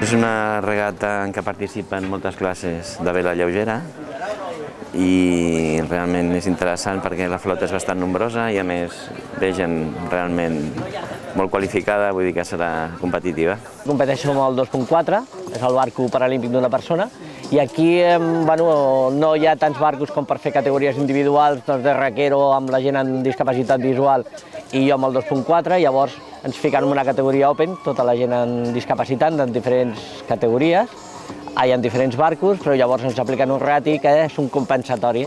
És una regata en què participen moltes classes de vela lleugera i realment és interessant perquè la flota és bastant nombrosa i a més ve gent realment molt qualificada, vull dir que serà competitiva. Competeixo amb el 2.4, és el barco paralímpic d'una persona, i aquí no hi ha tants barcos com per fer categories individuals, doncs de raquero amb la gent amb discapacitat visual i jo amb el 2.4, llavors ens fiquen en una categoria open, tota la gent amb discapacitat, en diferents categories, hi ha diferents barcos, però llavors ens apliquen un rati que és un compensatori.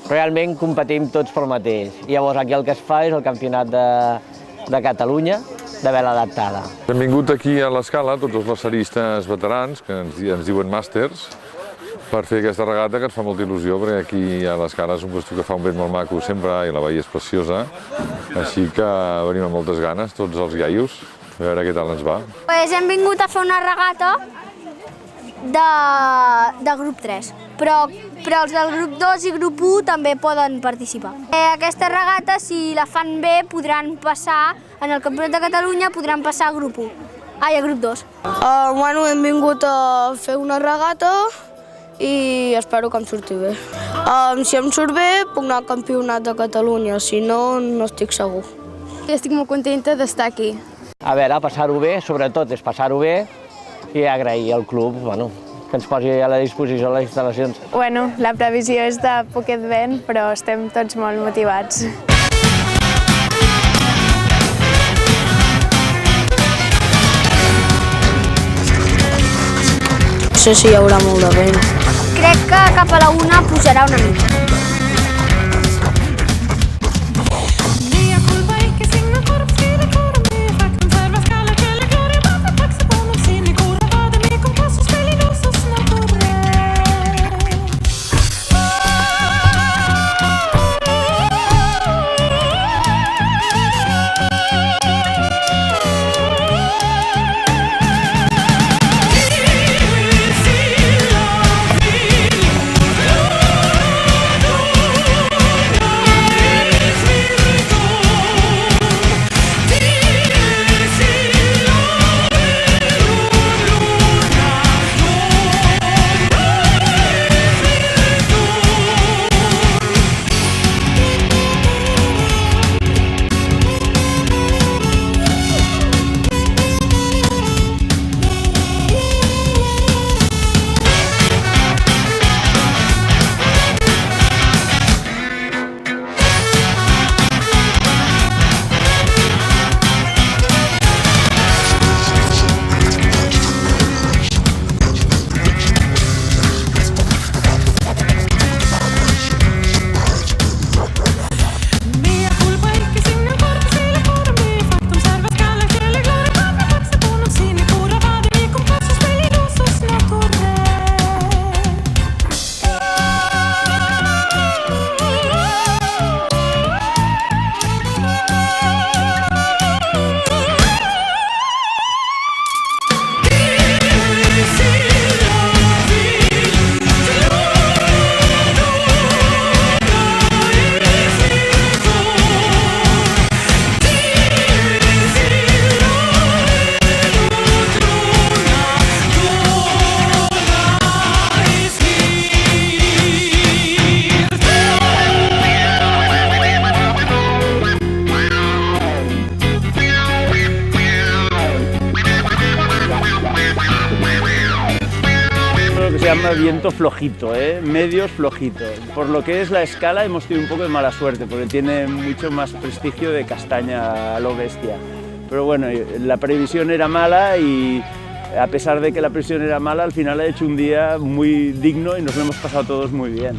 Realment competim tots pel mateix. Llavors aquí el que es fa és el campionat de Catalunya de vela adaptada. Hem vingut aquí a l'Escala, tots els laceristes veterans, que ens diuen màsters, per fer aquesta regata que ens fa molta il·lusió, perquè aquí a l'Escala és un lloc que fa un vent molt maco sempre i la baia és preciosa, així que venim amb moltes ganes, tots els iaios, a veure què tal ens va. Hem vingut a fer una regata de grup 3, però els del grup 2 i grup 1 també poden participar. Aquesta regata, si la fan bé, podran passar, en el Campionat de Catalunya, podran passar a grup 1, a grup 2. Hem vingut a fer una regata i espero que em surti bé. Si em surt bé, puc anar al Campionat de Catalunya, si no, no estic segur. Estic molt contenta d'estar aquí. A veure, passar-ho bé, sobretot és passar-ho bé i agrair al club que ens posi a la disposició les instal·lacions. La previsió és de poquet vent, però estem tots molt motivats. No sé si hi haurà molt de vent. Crec que cap a la 1 pujarà una mica. Se llama viento flojito, medios flojitos. Por lo que es la escala hemos tenido un poco de mala suerte porque tiene mucho más prestigio de castaña a lo bestia. Pero bueno, la previsión era mala y a pesar de que la previsión era mala, al final ha hecho un día muy digno y nos lo hemos pasado todos muy bien.